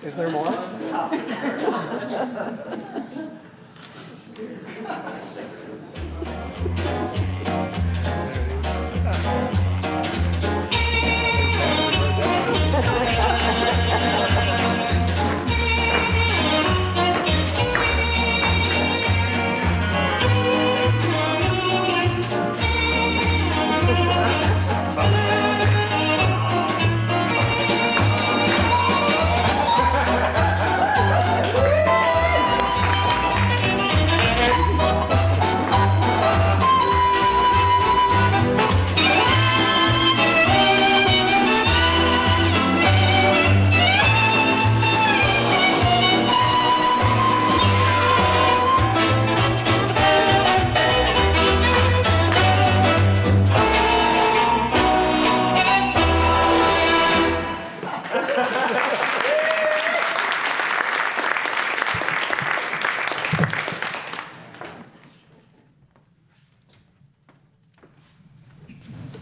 Is there more?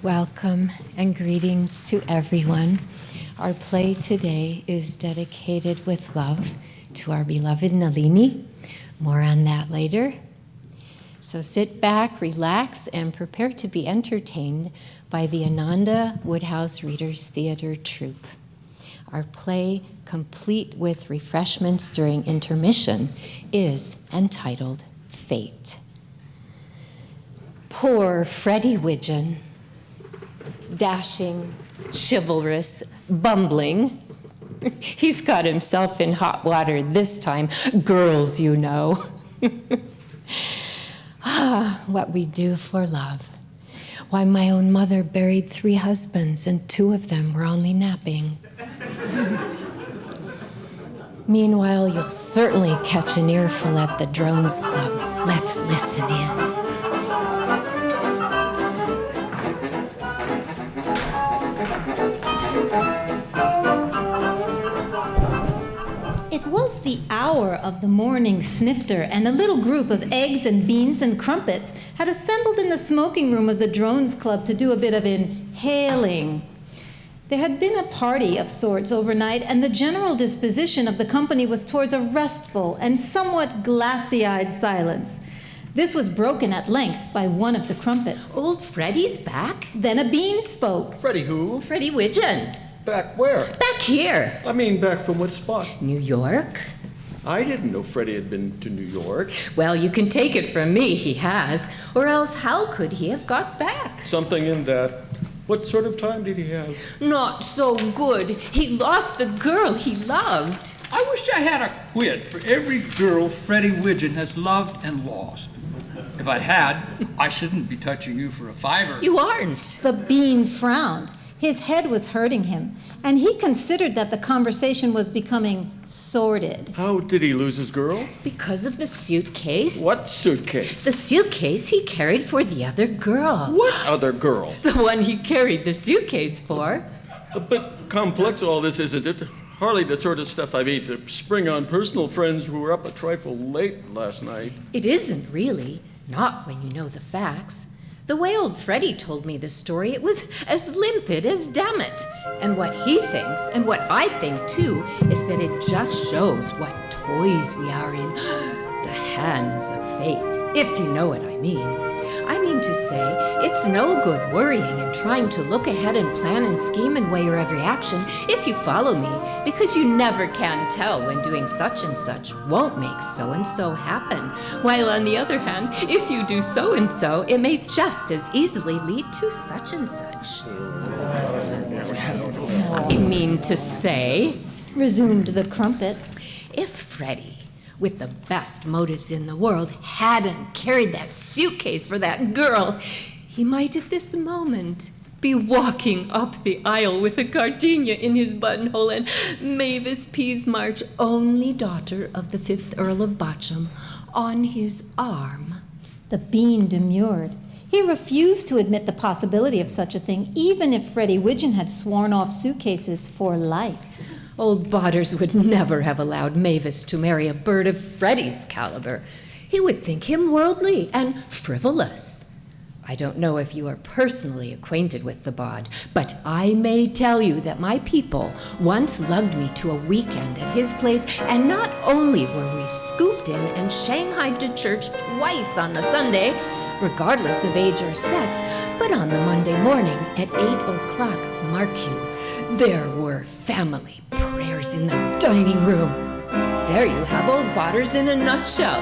Welcome and greetings to everyone. Our play today is dedicated with love to our beloved Nalini. More on that later. So sit back, relax, and prepare to be entertained by the Ananda Woodhouse Readers Theater Troupe. Our play, complete with refreshments during intermission, is entitled Fate. Poor Freddie Widgeon. Dashing, chivalrous, bumbling. He's got himself in hot water this time. Girls, you know. What we do for love. Why, my own mother buried 3 husbands, and 2 of them were only napping. Meanwhile, you'll certainly catch an earful at the Drones Club. Let's listen in. It was the hour of the morning snifter, and a little group of eggs and beans and crumpets had assembled in the smoking room of the Drones Club to do a bit of inhaling. There had been a party of sorts overnight, and the general disposition of the company was towards a restful and somewhat glassy-eyed silence. This was broken at length by one of the crumpets. Old Freddie's back? Then a bean spoke. Freddie who? Freddie Widgeon. Back where? Back here. I mean, back from what spot? New York? I didn't know Freddie had been to New York. Well, you can take it from me, he has. Or else how could he have got back? Something in that. What sort of time did he have? Not so good. He lost the girl he loved. I wish I had a quid for every girl Freddie Widgeon has loved and lost. If I had, I shouldn't be touching you for a $5. You aren't. The bean frowned. His head was hurting him, and he considered that the conversation was becoming sordid. How did he lose his girl? Because of the suitcase. What suitcase? The suitcase he carried for the other girl. What other girl? The one he carried the suitcase for. A bit complex all this, isn't it? Hardly the sort of stuff I mean to spring on personal friends who were up a trifle late last night. It isn't really. Not when you know the facts. The way old Freddie told me the story, it was as limpid as dammit. And what he thinks, and what I think too, is that it just shows what toys we are in the hands of fate, if you know what I mean. I mean to say, it's no good worrying and trying to look ahead and plan and scheme and weigh your every action, if you follow me, because you never can tell when doing such and such won't make so and so happen. While on the other hand, if you do so and so, it may just as easily lead to such and such. I mean to say, Resumed the crumpet. if Freddie, with the best motives in the world, hadn't carried that suitcase for that girl, he might at this moment be walking up the aisle with a gardenia in his buttonhole and Mavis Peasmarch, only daughter of the 5th Earl of Bochum, on his arm. The bean demurred. He refused to admit the possibility of such a thing, even if Freddie Widgeon had sworn off suitcases for life. Old Botters would never have allowed Mavis to marry a bird of Freddie's caliber. He would think him worldly and frivolous. I don't know if you are personally acquainted with the bod, but I may tell you that my people once lugged me to a weekend at his place, and not only were we scooped in and shanghaied to church twice on the Sunday, regardless of age or sex, but on the Monday morning at 8 o'clock, mark you, there were family prayers in the dining room. There you have old Botters in a nutshell.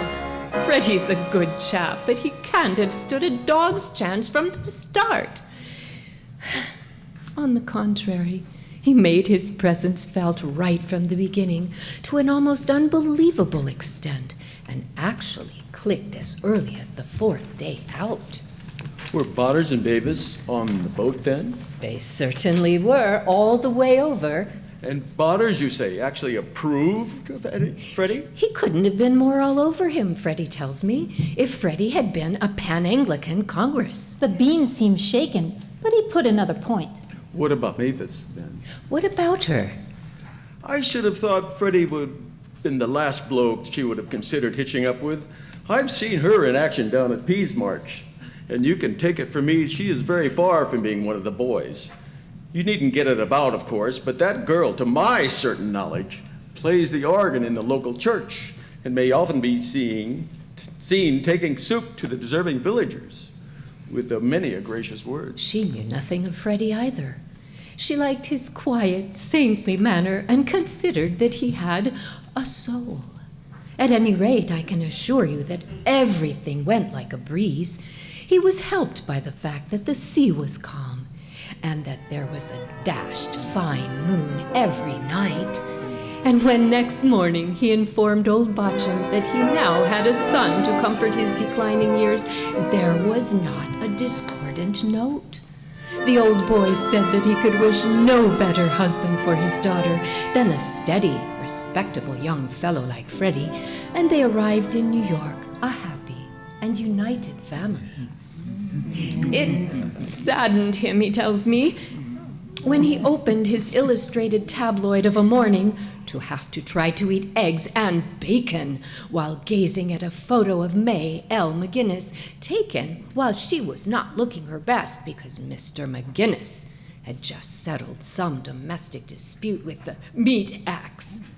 Freddie's a good chap, but he can't have stood a dog's chance from the start. On the contrary, he made his presence felt right from the beginning to an almost unbelievable extent, and actually clicked as early as the 4th day out. Were Botters and Bavis on the boat then? They certainly were, all the way over. And Botters, you say, actually approved of Freddie? He couldn't have been more all over him, Freddie tells me, if Freddie had been a Pan-Anglican Congress. The bean seemed shaken, but he put another point. What about Mavis then? What about her? I should have thought Freddie would have been the last bloke she would have considered hitching up with. I've seen her in action down at Pease March, and you can take it from me, she is very far from being one of the boys. You needn't get it about, of course, but that girl, to my certain knowledge, plays the organ in the local church and may often be seen taking soup to the deserving villagers with many a gracious word. She knew nothing of Freddie either. She liked his quiet, saintly manner and considered that he had a soul. At any rate, I can assure you that everything went like a breeze. He was helped by the fact that the sea was calm, and that there was a dashed fine moon every night. And when next morning he informed old Botcham that he now had a son to comfort his declining years, there was not a discordant note. The old boy said that he could wish no better husband for his daughter than a steady, respectable young fellow like Freddie, and they arrived in New York a happy and united family. It saddened him, he tells me, when he opened his illustrated tabloid of a morning to have to try to eat eggs and bacon while gazing at a photo of May L. McGinnis taken while she was not looking her best because Mr. McGinnis had just settled some domestic dispute with the meat axe.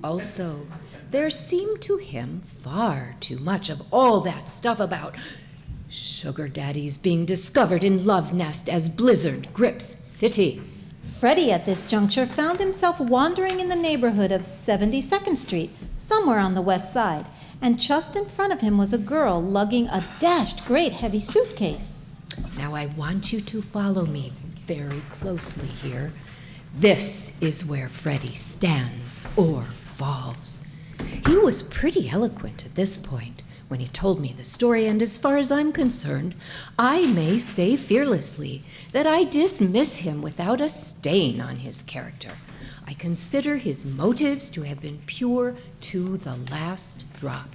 Also, there seemed to him far too much of all that stuff about sugar daddies being discovered in Love Nest as Blizzard grips city. Freddie, at this juncture, found himself wandering in the neighborhood of 72nd Street, somewhere on the west side, and just in front of him was a girl lugging a dashed great heavy suitcase. Now I want you to follow me very closely here. This is where Freddie stands or falls. He was pretty eloquent at this point when he told me the story, and as far as I'm concerned, I may say fearlessly that I dismiss him without a stain on his character. I consider his motives to have been pure to the last drop.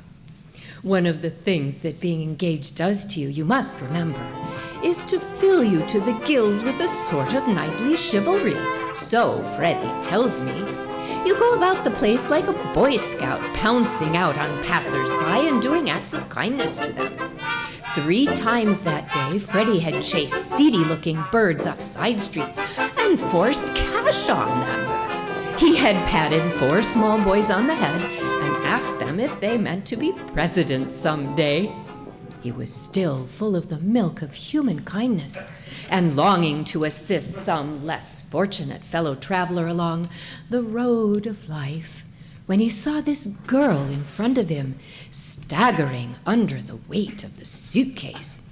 One of the things that being engaged does to you, you must remember, is to fill you to the gills with a sort of knightly chivalry. So Freddie tells me. You go about the place like a Boy Scout, pouncing out on passers-by and doing acts of kindness to them. 3 times that day, Freddie had chased seedy-looking birds up side streets and forced cash on them. He had patted 4 small boys on the head and asked them if they meant to be president someday. He was still full of the milk of human kindness and longing to assist some less fortunate fellow traveler along the road of life when he saw this girl in front of him staggering under the weight of the suitcase.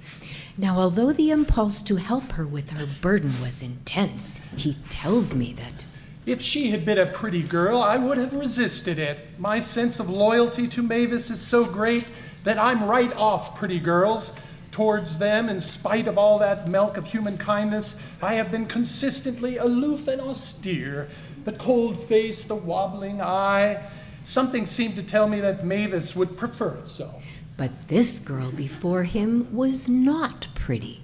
Now, although the impulse to help her with her burden was intense, he tells me that if she had been a pretty girl, I would have resisted it. My sense of loyalty to Mavis is so great that I'm right off pretty girls. Towards them, in spite of all that milk of human kindness, I have been consistently aloof and austere. The cold face, the wobbling eye. Something seemed to tell me that Mavis would prefer it so. But this girl before him was not pretty.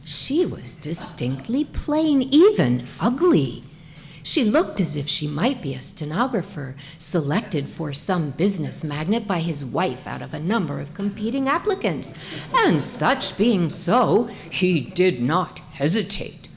She was distinctly plain, even ugly. She looked as if she might be a stenographer selected for some business magnate by his wife out of a number of competing applicants. And such being so, he did not hesitate.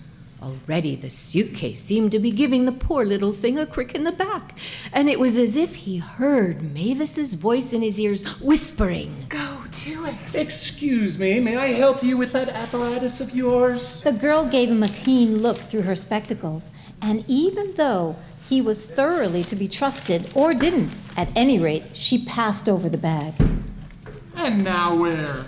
Already the suitcase seemed to be giving the poor little thing a crick in the back, and it was as if he heard Mavis's voice in his ears whispering, Go to it. Excuse me, may I help you with that apparatus of yours? The girl gave him a keen look through her spectacles, and even though he was thoroughly to be trusted, or didn't, at any rate, she passed over the bag. And now where?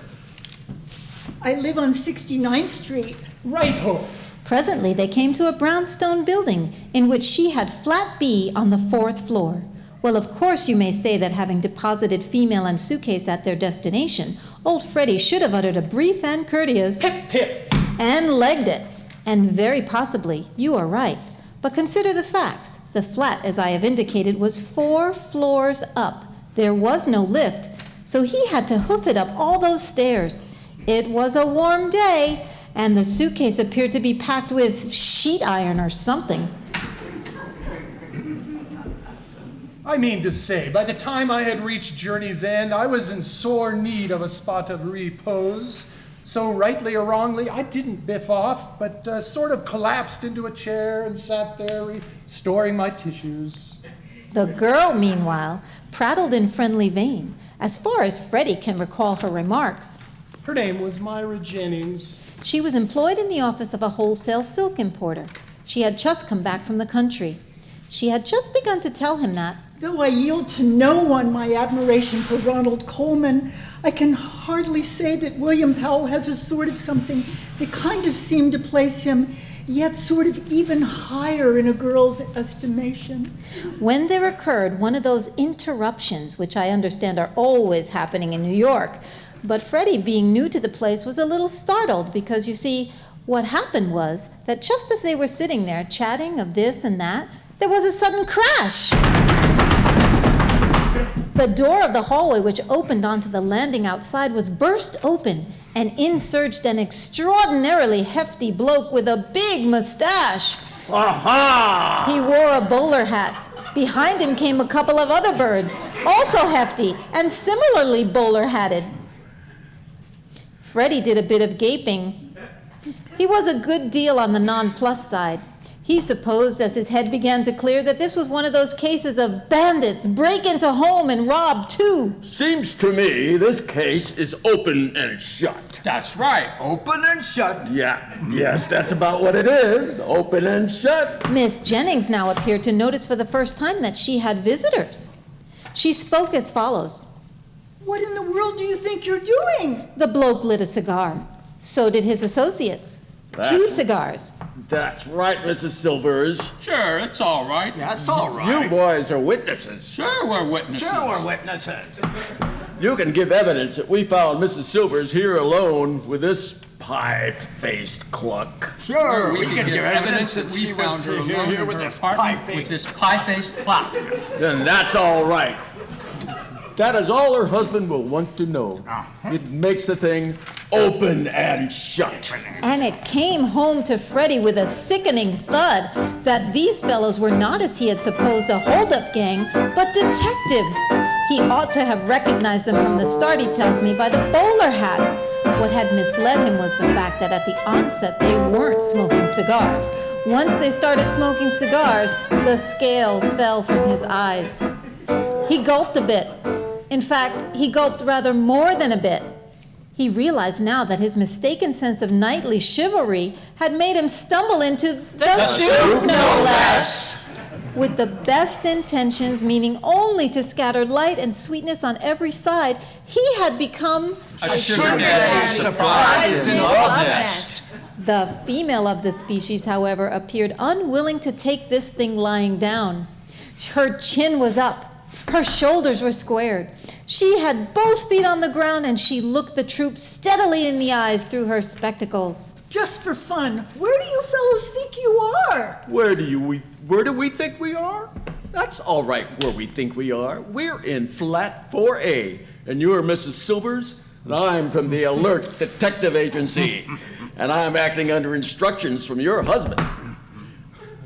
I live on 69th Street. Right-ho. Presently, they came to a brownstone building in which she had flat B on the 4th floor. Well, of course, you may say that having deposited female and suitcase at their destination, old Freddie should have uttered a brief and courteous Pip, pip. and legged it. And very possibly, you are right. But consider the facts. The flat, as I have indicated, was 4 floors up. There was no lift, so he had to hoof it up all those stairs. It was a warm day, and the suitcase appeared to be packed with sheet iron or something. I mean to say, by the time I had reached journey's end, I was in sore need of a spot of repose. So rightly or wrongly, I didn't biff off, but sort of collapsed into a chair and sat there restoring my tissues. The girl, meanwhile, prattled in friendly vein, as far as Freddie can recall her remarks. Her name was Myra Jennings. She was employed in the office of a wholesale silk importer. She had just come back from the country. She had just begun to tell him that. Though I yield to no one my admiration for Ronald Coleman, I can hardly say that William Powell has a sort of something that kind of seemed to place him yet sort of even higher in a girl's estimation. When there occurred one of those interruptions, which I understand are always happening in New York, but Freddie, being new to the place, was a little startled because, you see, what happened was that just as they were sitting there chatting of this and that, there was a sudden crash. The door of the hallway, which opened onto the landing outside, was burst open, and in surged an extraordinarily hefty bloke with a big mustache. Aha! He wore a bowler hat. Behind him came a couple of other birds, also hefty and similarly bowler-hatted. Freddie did a bit of gaping. He was a good deal on the non-plus side. He supposed, as his head began to clear, that this was one of those cases of bandits break into home and rob too. Seems to me this case is open and shut. That's right. Open and shut. Yeah, yes, that's about what it is. Open and shut. Miss Jennings now appeared to notice for the first time that she had visitors. She spoke as follows. What in the world do you think you're doing? The bloke lit a cigar. So did his associates. 2 cigars. That's right, Mrs. Silvers. Sure, it's all right. That's all right. You boys are witnesses. Sure, we're witnesses. Sure, we're witnesses. You can give evidence that we found Mrs. Silvers here alone with this pie-faced cluck. Sure, We can give evidence that we she found was her alone here in with her this apartment pie with face. this pie-faced clock. Then that's all right. That is all her husband will want to know. It makes the thing open and shut. And it came home to Freddie with a sickening thud that these fellows were not, as he had supposed, a hold-up gang, but detectives. He ought to have recognized them from the start, he tells me, by the bowler hats. What had misled him was the fact that at the onset they weren't smoking cigars. Once they started smoking cigars, the scales fell from his eyes. He gulped a bit. In fact, he gulped rather more than a bit. He realized now that his mistaken sense of knightly chivalry had made him stumble into the soup, no less. With the best intentions, meaning only to scatter light and sweetness on every side, he had become A sugar daddy surprised in a love nest. The female of the species, however, appeared unwilling to take this thing lying down. Her chin was up. Her shoulders were squared. She had both feet on the ground, and she looked the troop steadily in the eyes through her spectacles. Just for fun, where do you fellows think you are? Where do we think we are? That's all right where we think we are. We're in flat 4A, and you're Mrs. Silvers, and I'm from the Alert Detective Agency, and I'm acting under instructions from your husband.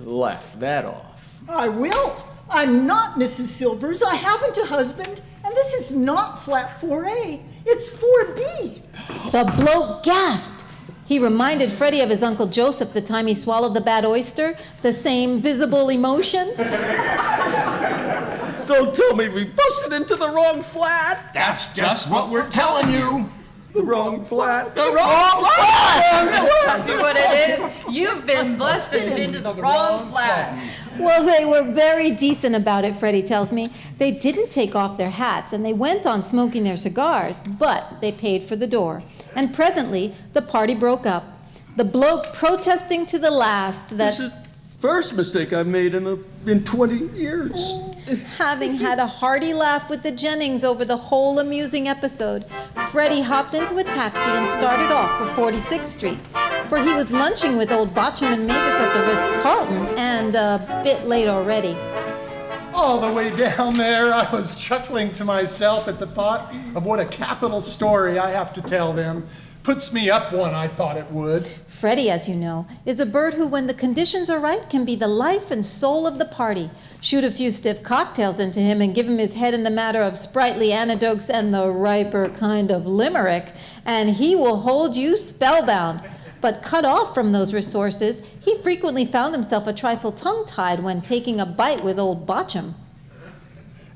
Laugh that off. I will. I'm not Mrs. Silvers. I haven't a husband, and this is not flat 4A. It's 4B. The bloke gasped. He reminded Freddie of his Uncle Joseph the time he swallowed the bad oyster, the same visible emotion. Don't tell me we busted into the wrong flat. That's just what we're telling you. The wrong flat. The wrong flat! Tell you what it is. You've been busted into the wrong flat. Well, they were very decent about it, Freddie tells me. They didn't take off their hats, and they went on smoking their cigars, but they paid for the door. And presently, the party broke up. The bloke protesting to the last that... This is the first mistake I've made in 20 years. Having had a hearty laugh with the Jennings over the whole amusing episode, Freddie hopped into a taxi and started off for 46th Street, for he was lunching with old Botcham and Mavis at the Ritz-Carlton, and a bit late already. All the way down there, I was chuckling to myself at the thought of what a capital story I have to tell them. Puts me up one, I thought it would. Freddie, as you know, is a bird who, when the conditions are right, can be the life and soul of the party. Shoot a few stiff cocktails into him and give him his head in the matter of sprightly anecdotes and the riper kind of limerick, and he will hold you spellbound. But cut off from those resources, he frequently found himself a trifle tongue-tied when taking a bite with old Botcham.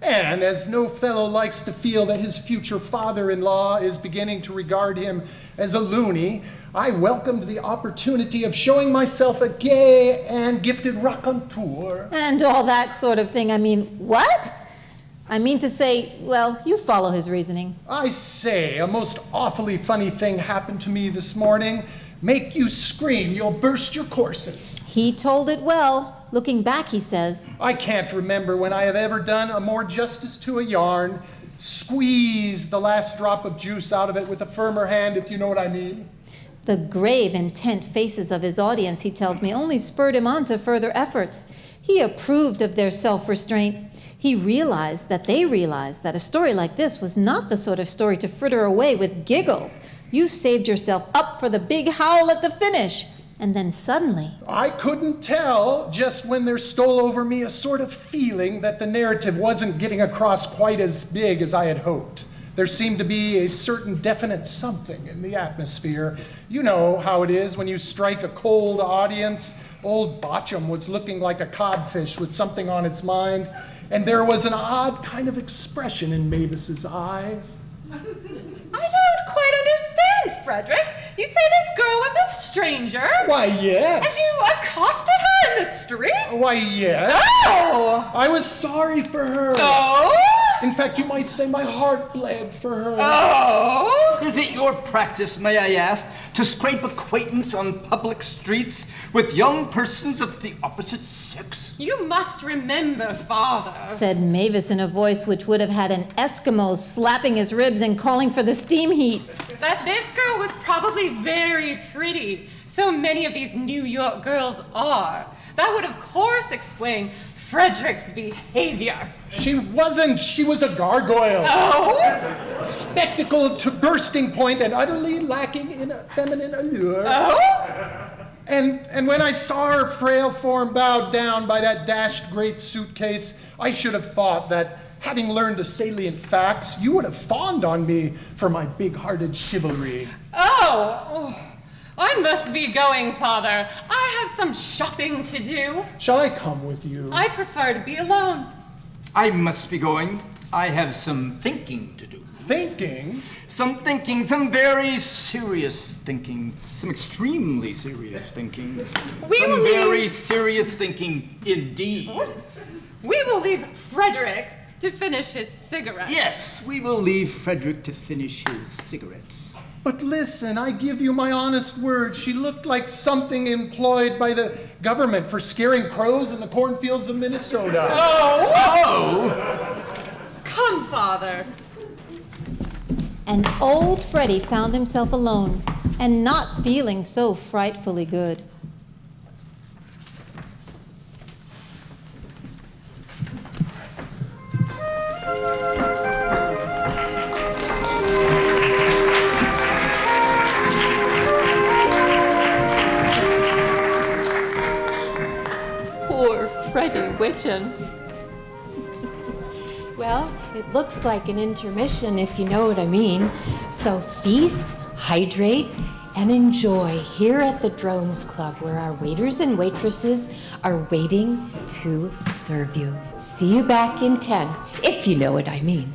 And as no fellow likes to feel that his future father-in-law is beginning to regard him as a loony, I welcomed the opportunity of showing myself a gay and gifted raconteur. And all that sort of thing. I mean, what? I mean to say, well, you follow his reasoning. I say, a most awfully funny thing happened to me this morning. Make you scream, you'll burst your corsets. He told it well. Looking back, he says, I can't remember when I have ever done a more justice to a yarn. Squeeze the last drop of juice out of it with a firmer hand, if you know what I mean. the grave, intent faces of his audience, he tells me, only spurred him on to further efforts. He approved of their self-restraint. He realized that they realized that a story like this was not the sort of story to fritter away with giggles. You saved yourself up for the big howl at the finish. And then suddenly... I couldn't tell just when there stole over me a sort of feeling that the narrative wasn't getting across quite as big as I had hoped. There seemed to be a certain definite something in the atmosphere. You know how it is when you strike a cold audience. Old Botcham was looking like a codfish with something on its mind, and there was an odd kind of expression in Mavis's eyes. I don't quite understand, Frederick. You say this girl was a stranger? Why, yes. And you accosted her in the street? Why, yes. Oh! I was sorry for her. Oh? In fact, you might say my heart bled for her. Oh? Is it your practice, may I ask, to scrape acquaintance on public streets with young persons of the opposite sex? You must remember, Father, said Mavis in a voice which would have had an Eskimo slapping his ribs and calling for the steam heat, that this girl was probably very pretty. So many of these New York girls are. That would, of course, explain Frederick's behavior. She wasn't. She was a gargoyle. Oh? Spectacled to bursting point and utterly lacking in a feminine allure. Oh? And when I saw her frail form bowed down by that dashed great suitcase, I should have thought that, having learned the salient facts, you would have fawned on me for my big-hearted chivalry. Oh, I must be going, Father. I have some shopping to do. Shall I come with you? I prefer to be alone. I must be going. I have some thinking to do. Thinking? Some thinking, some very serious thinking, some extremely serious thinking. Some very serious thinking indeed. We will leave Frederick to finish his cigarette. Yes, we will leave Frederick to finish his cigarettes. But listen, I give you my honest word, she looked like something employed by the government for scaring crows in the cornfields of Minnesota. Oh! Come, Father. and old Freddie found himself alone and not feeling so frightfully good. Poor Freddie Widgeon. imagine. Well, it looks like an intermission, if you know what I mean. So feast, hydrate, and enjoy here at the Drones Club, where our waiters and waitresses are waiting to serve you. See you back in 10, if you know what I mean.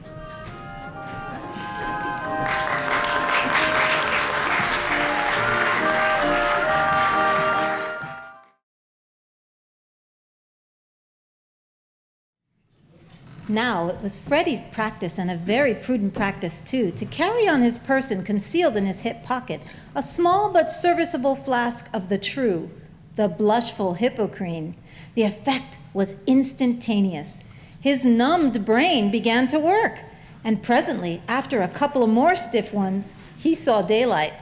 Now it was Freddie's practice, and a very prudent practice too, to carry on his person, concealed in his hip pocket, a small but serviceable flask of the true, the blushful Hippocrene. The effect was instantaneous. His numbed brain began to work, and presently, after a couple of more stiff ones, he saw daylight.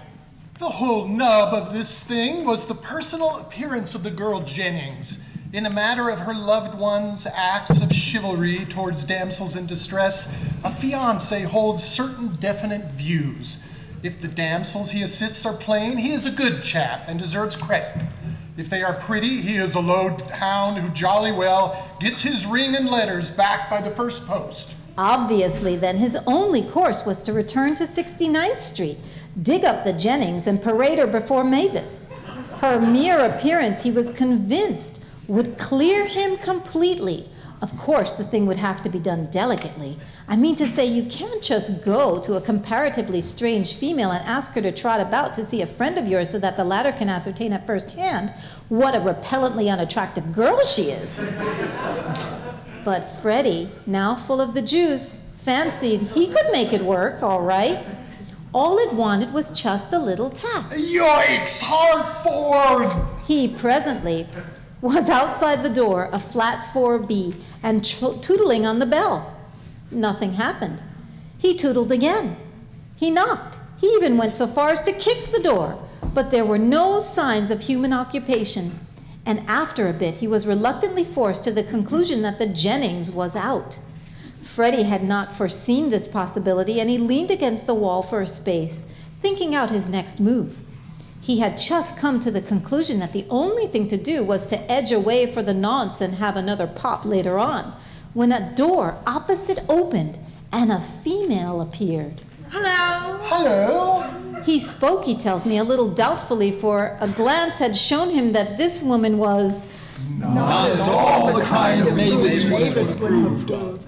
The whole nub of this thing was the personal appearance of the girl Jennings. In a matter of her loved one's acts of chivalry towards damsels in distress, a fiancé holds certain definite views. If the damsels he assists are plain, he is a good chap and deserves credit. If they are pretty, he is a low hound who jolly well gets his ring and letters back by the first post. Obviously, then, his only course was to return to 69th Street, dig up the Jennings, and parade her before Mavis. Her mere appearance, he was convinced, would clear him completely. Of course, the thing would have to be done delicately. I mean to say, you can't just go to a comparatively strange female and ask her to trot about to see a friend of yours so that the latter can ascertain at first hand what a repellently unattractive girl she is. But Freddie, now full of the juice, fancied he could make it work, all right. All it wanted was just a little tap. Yikes, Hartford! He presently was outside the door, a flat 4B, and tootling on the bell. Nothing happened. He tootled again. He knocked. He even went so far as to kick the door, but there were no signs of human occupation. And after a bit, he was reluctantly forced to the conclusion that the Jennings was out. Freddie had not foreseen this possibility, and he leaned against the wall for a space, thinking out his next move. He had just come to the conclusion that the only thing to do was to edge away for the nonce and have another pop later on, when a door opposite opened and a female appeared. Hello. Hello? He spoke, he tells me, a little doubtfully, for a glance had shown him that this woman was Not at all the kind Mavis was approved of.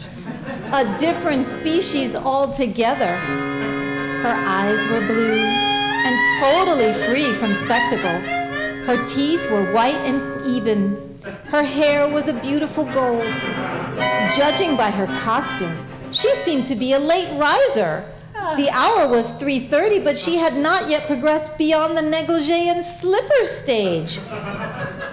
a different species altogether. Her eyes were blue and totally free from spectacles. Her teeth were white and even. Her hair was a beautiful gold. Judging by her costume, she seemed to be a late riser. The hour was 3:30, but she had not yet progressed beyond the negligee and slippers stage.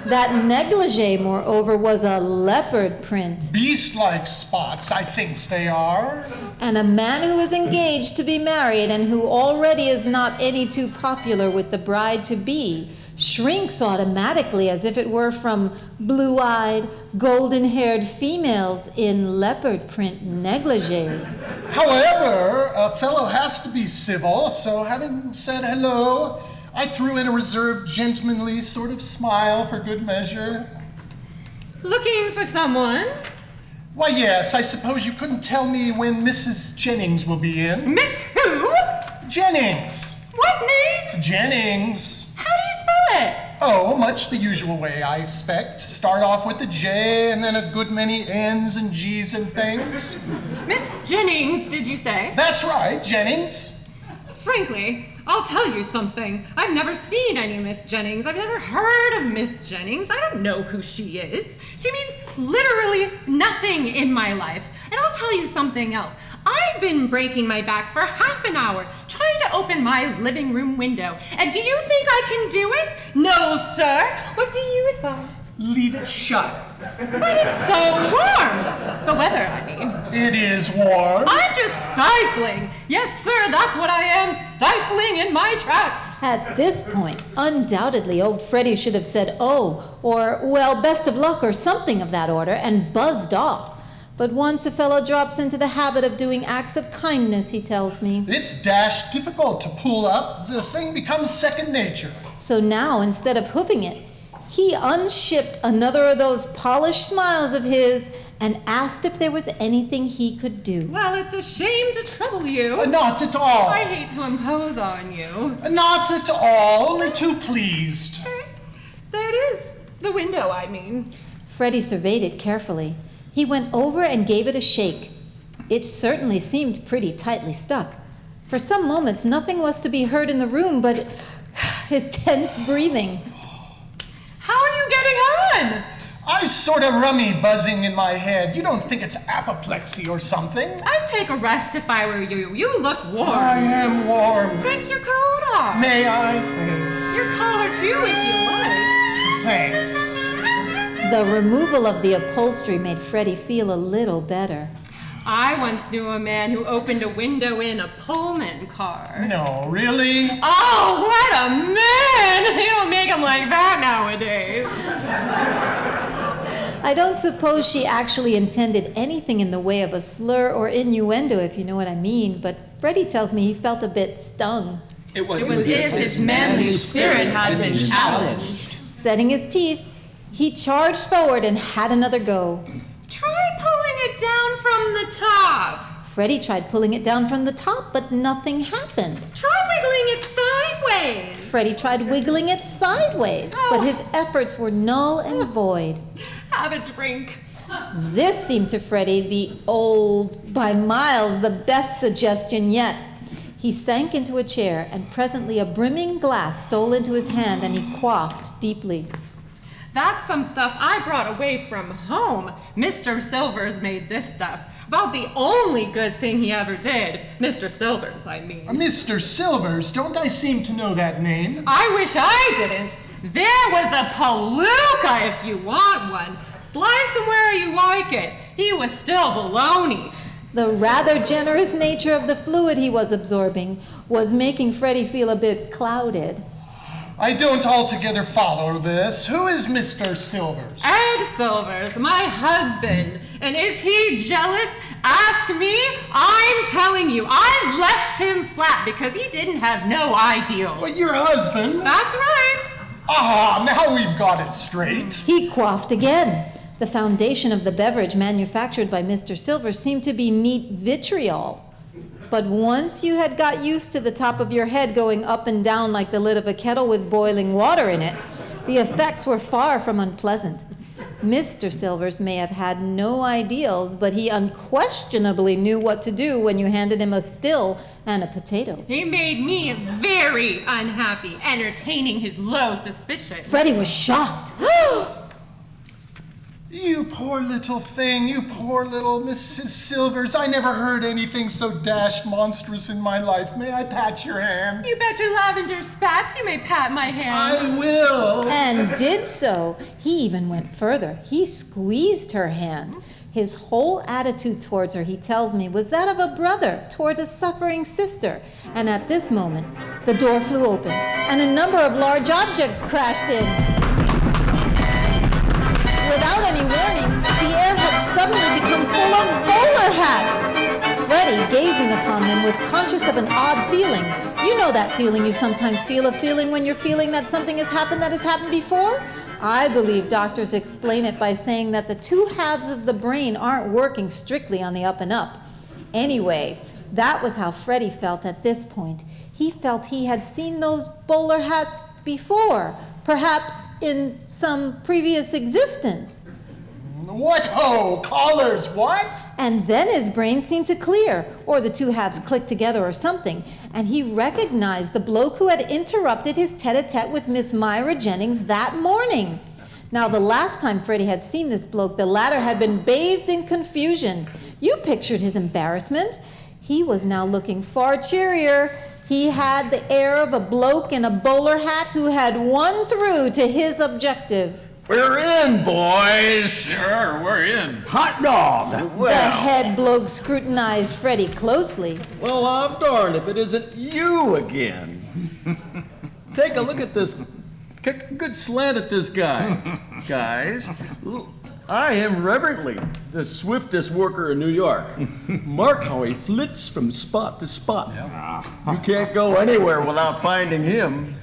That negligee, moreover, was a leopard print. Beast-like spots, I thinks they are. And a man who is engaged to be married and who already is not any too popular with the bride-to-be shrinks automatically as if it were from blue-eyed, golden-haired females in leopard print negligees. However, a fellow has to be civil, so having said hello, I threw in a reserved, gentlemanly sort of smile for good measure. Looking for someone? Why, yes, I suppose you couldn't tell me when Mrs. Jennings will be in. Miss who? Jennings. What name? Jennings. How do you spell it? Oh, much the usual way, I expect. Start off with a J and then a good many N's and G's and things. Miss Jennings, did you say? That's right, Jennings. Frankly, I'll tell you something. I've never seen any Miss Jennings. I've never heard of Miss Jennings. I don't know who she is. She means literally nothing in my life. And I'll tell you something else. I've been breaking my back for half an hour trying to open my living room window. And do you think I can do it? No, sir. What do you advise? Leave it shut. But it's so warm. The weather, I mean. It is warm. I'm just stifling. Yes, sir, that's what I am, stifling in my tracks. At this point, undoubtedly, old Freddie should have said, oh, or, well, best of luck, or something of that order, and buzzed off. But once a fellow drops into the habit of doing acts of kindness, he tells me. It's dashed difficult to pull up. The thing becomes second nature. So now, instead of hoofing it, he unshipped another of those polished smiles of his and asked if there was anything he could do. Well, it's a shame to trouble you. Not at all. I hate to impose on you. Not at all. Only too pleased. There it is. The window, I mean. Freddie surveyed it carefully. He went over and gave it a shake. It certainly seemed pretty tightly stuck. For some moments, nothing was to be heard in the room but his tense breathing. How are you getting on? I sort of rummy buzzing in my head. You don't think it's apoplexy or something? I'd take a rest if I were you. You look warm. I am warm. Take your coat off. May I? Thanks. Your collar too, if you like. Thanks. The removal of the upholstery made Freddie feel a little better. I once knew a man who opened a window in a Pullman car. No, really? Oh, what a man! They don't make them like that nowadays. I don't suppose she actually intended anything in the way of a slur or innuendo, if you know what I mean, but Freddie tells me he felt a bit stung. It was As if his manly spirit had been challenged. Setting his teeth, he charged forward and had another go. Try pulling it down from the top. Freddie tried pulling it down from the top, but nothing happened. Try wiggling it sideways. Freddie tried wiggling it sideways, but his efforts were null and void. Have a drink. This seemed to Freddie the old, by miles, the best suggestion yet. He sank into a chair, and presently a brimming glass stole into his hand, and he quaffed deeply. That's some stuff I brought away from home. Mr. Silvers made this stuff. About the only good thing he ever did. Mr. Silvers, I mean. Mr. Silvers, don't I seem to know that name? I wish I didn't. There was a palooka if you want one. Slice him where you like it. He was still baloney. The rather generous nature of the fluid he was absorbing was making Freddie feel a bit clouded. I don't altogether follow this. Who is Mr. Silvers? Ed Silvers, my husband. And is he jealous? Ask me. I'm telling you, I left him flat because he didn't have no ideals. Well, your husband? That's right. Ah, now we've got it straight. He quaffed again. The foundation of the beverage manufactured by Mr. Silvers seemed to be neat vitriol. But once you had got used to the top of your head going up and down like the lid of a kettle with boiling water in it, the effects were far from unpleasant. Mr. Silvers may have had no ideals, but he unquestionably knew what to do when you handed him a still and a potato. He made me very unhappy, entertaining his low suspicion. Freddie was shocked. You poor little thing, you poor little Mrs. Silvers. I never heard anything so dashed monstrous in my life. May I pat your hand? You bet your lavender spats you may pat my hand. I will. And did so. He even went further. He squeezed her hand. His whole attitude towards her, he tells me, was that of a brother towards a suffering sister. And at this moment, the door flew open, and a number of large objects crashed in. Without any warning, the air had suddenly become full of bowler hats. Freddie, gazing upon them, was conscious of an odd feeling. You know that feeling you sometimes feel, a feeling when you're feeling that something has happened before? I believe doctors explain it by saying that the two halves of the brain aren't working strictly on the up and up. Anyway, that was how Freddie felt at this point. He felt he had seen those bowler hats before, perhaps in some previous existence. What ho? Collars, what? And then his brain seemed to clear, or the two halves clicked together or something, and he recognized the bloke who had interrupted his tete-a-tete with Miss Myra Jennings that morning. Now, the last time Freddie had seen this bloke, the latter had been bathed in confusion. You pictured his embarrassment. He was now looking far cheerier. He had the air of a bloke in a bowler hat who had won through to his objective. We're in, boys. Sure, we're in. Hot dog. The head bloke scrutinized Freddie closely. Well, I'm darned if it isn't you again. Take a look at this. Take a good slant at this guy. Guys, I am reverently the swiftest worker in New York. Mark how he flits from spot to spot. You can't go anywhere without finding him.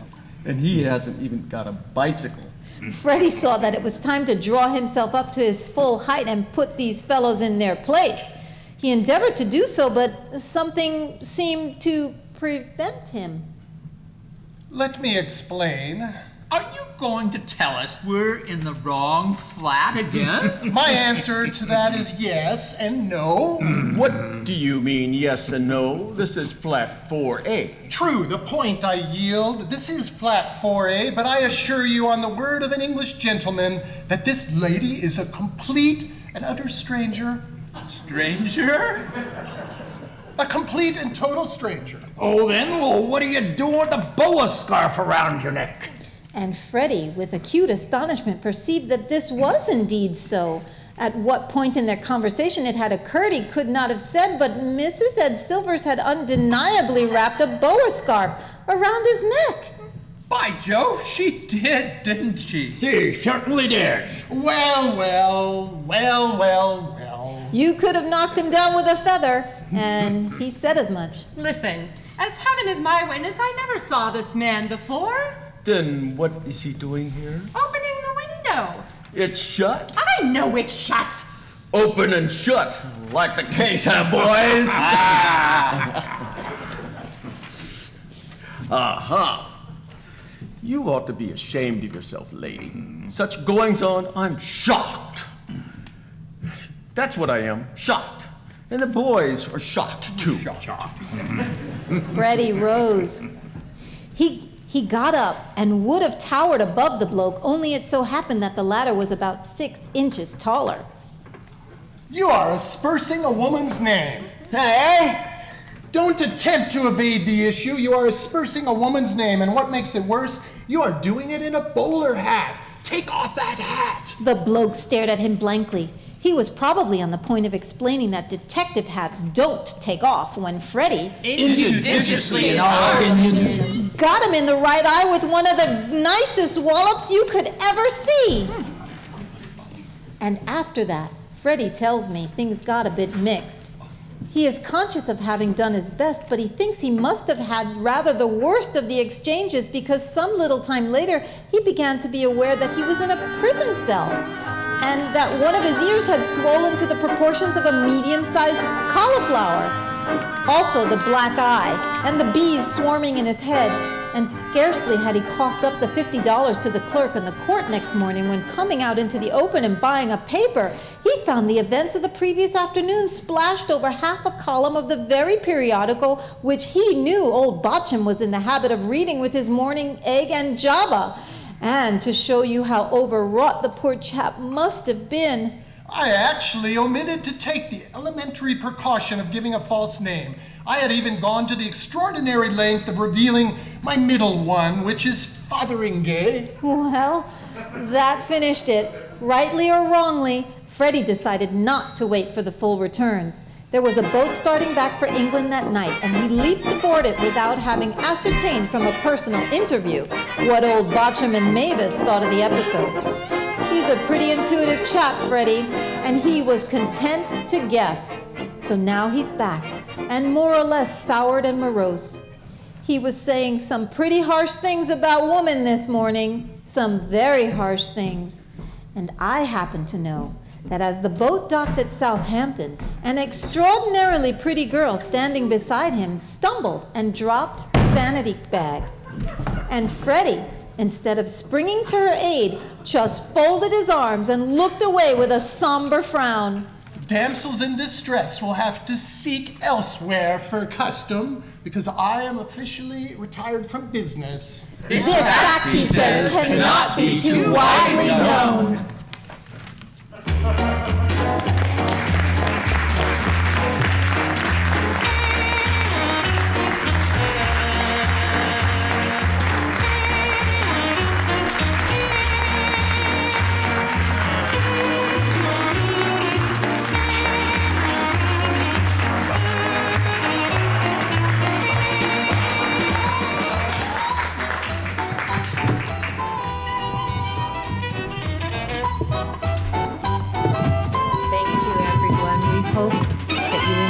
And he hasn't even got a bicycle. Freddie saw that it was time to draw himself up to his full height and put these fellows in their place. He endeavored to do so, but something seemed to prevent him. Let me explain. Are you going to tell us we're in the wrong flat again? My answer to that is yes and no. What do you mean, yes and no? This is flat 4A. True, the point I yield. This is flat 4A, but I assure you on the word of an English gentleman that this lady is a complete and utter stranger. Stranger? A complete and total stranger. Oh, then, well, what are you doing with a boa scarf around your neck? And Freddie, with acute astonishment, perceived that this was indeed so. At what point in their conversation it had occurred he could not have said, but Mrs. Ed Silvers had undeniably wrapped a boa scarf around his neck. By Jove, she did, didn't she? She certainly did. Well. You could have knocked him down with a feather, and he said as much. Listen, as heaven is my witness, I never saw this man before. Then what is he doing here? Opening the window. It's shut? I know it's shut. Open and shut, like the case, huh, boys? Aha! You ought to be ashamed of yourself, lady. Such goings on, I'm shocked. That's what I am, shocked. And the boys are shocked, too. Freddie rose. He got up and would have towered above the bloke, only it so happened that the latter was about 6 inches taller. You are aspersing a woman's name. Hey? Don't attempt to evade the issue. You are aspersing a woman's name, and what makes it worse, you are doing it in a bowler hat. Take off that hat. The bloke stared at him blankly. He was probably on the point of explaining that detective hats don't take off when Freddie, Injudiciously, in our opinion. got him in the right eye with one of the nicest wallops you could ever see. And after that, Freddie tells me things got a bit mixed. He is conscious of having done his best, but he thinks he must have had rather the worst of the exchanges because some little time later he began to be aware that he was in a prison cell and that one of his ears had swollen to the proportions of a medium-sized cauliflower. Also the black eye and the bees swarming in his head. And scarcely had he coughed up the $50 to the clerk in the court next morning when coming out into the open and buying a paper, he found the events of the previous afternoon splashed over half a column of the very periodical which he knew old Botcham was in the habit of reading with his morning egg and java. And to show you how overwrought the poor chap must have been, I actually omitted to take the elementary precaution of giving a false name. I had even gone to the extraordinary length of revealing my middle one, which is Fotheringay. well, that finished it. Rightly or wrongly, Freddie decided not to wait for the full returns. There was a boat starting back for England that night, and he leaped aboard it without having ascertained from a personal interview what old Botcham and Mavis thought of the episode. He's a pretty intuitive chap, Freddie, and he was content to guess. So now he's back, and more or less soured and morose. He was saying some pretty harsh things about women this morning, some very harsh things. And I happen to know that as the boat docked at Southampton, an extraordinarily pretty girl standing beside him stumbled and dropped her vanity bag. And Freddie, instead of springing to her aid, just folded his arms and looked away with a somber frown. Damsels in distress will have to seek elsewhere for custom, because I am officially retired from business. This fact, he says, cannot be too widely known.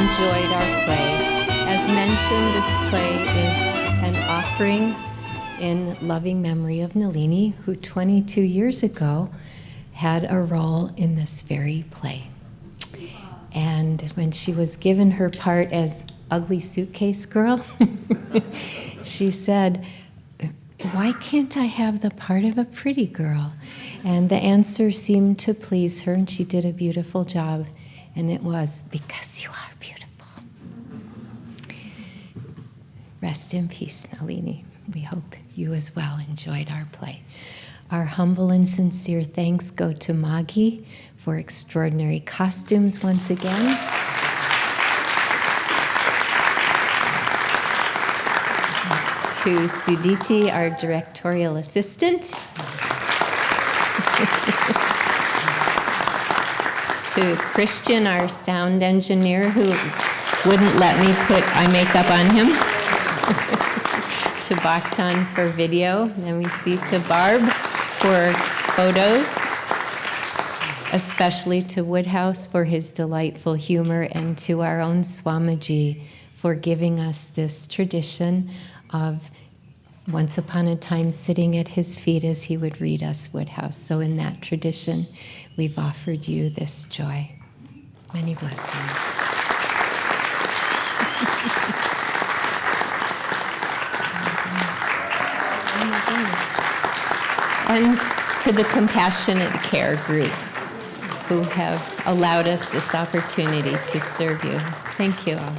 Enjoyed our play. As mentioned, this play is an offering in loving memory of Nalini, who 22 years ago had a role in this very play. And when she was given her part as Ugly Suitcase Girl, she said, "Why can't I have the part of a pretty girl?" And the answer seemed to please her, and she did a beautiful job. And it was, because you are beautiful. Rest in peace, Nalini. We hope you as well enjoyed our play. Our humble and sincere thanks go to Maggie for extraordinary costumes once again. To Suditi, our directorial assistant. To Christian, our sound engineer, who wouldn't let me put eye makeup on him. To Bhaktan for video. And we see to Barb for photos. Especially to Wodehouse for his delightful humor, and to our own Swamiji for giving us this tradition of once upon a time sitting at his feet as he would read us Wodehouse. So in that tradition, we've offered you this joy. Many blessings. Oh my goodness. And to the Compassionate Care Group, who have allowed us this opportunity to serve you. Thank you all.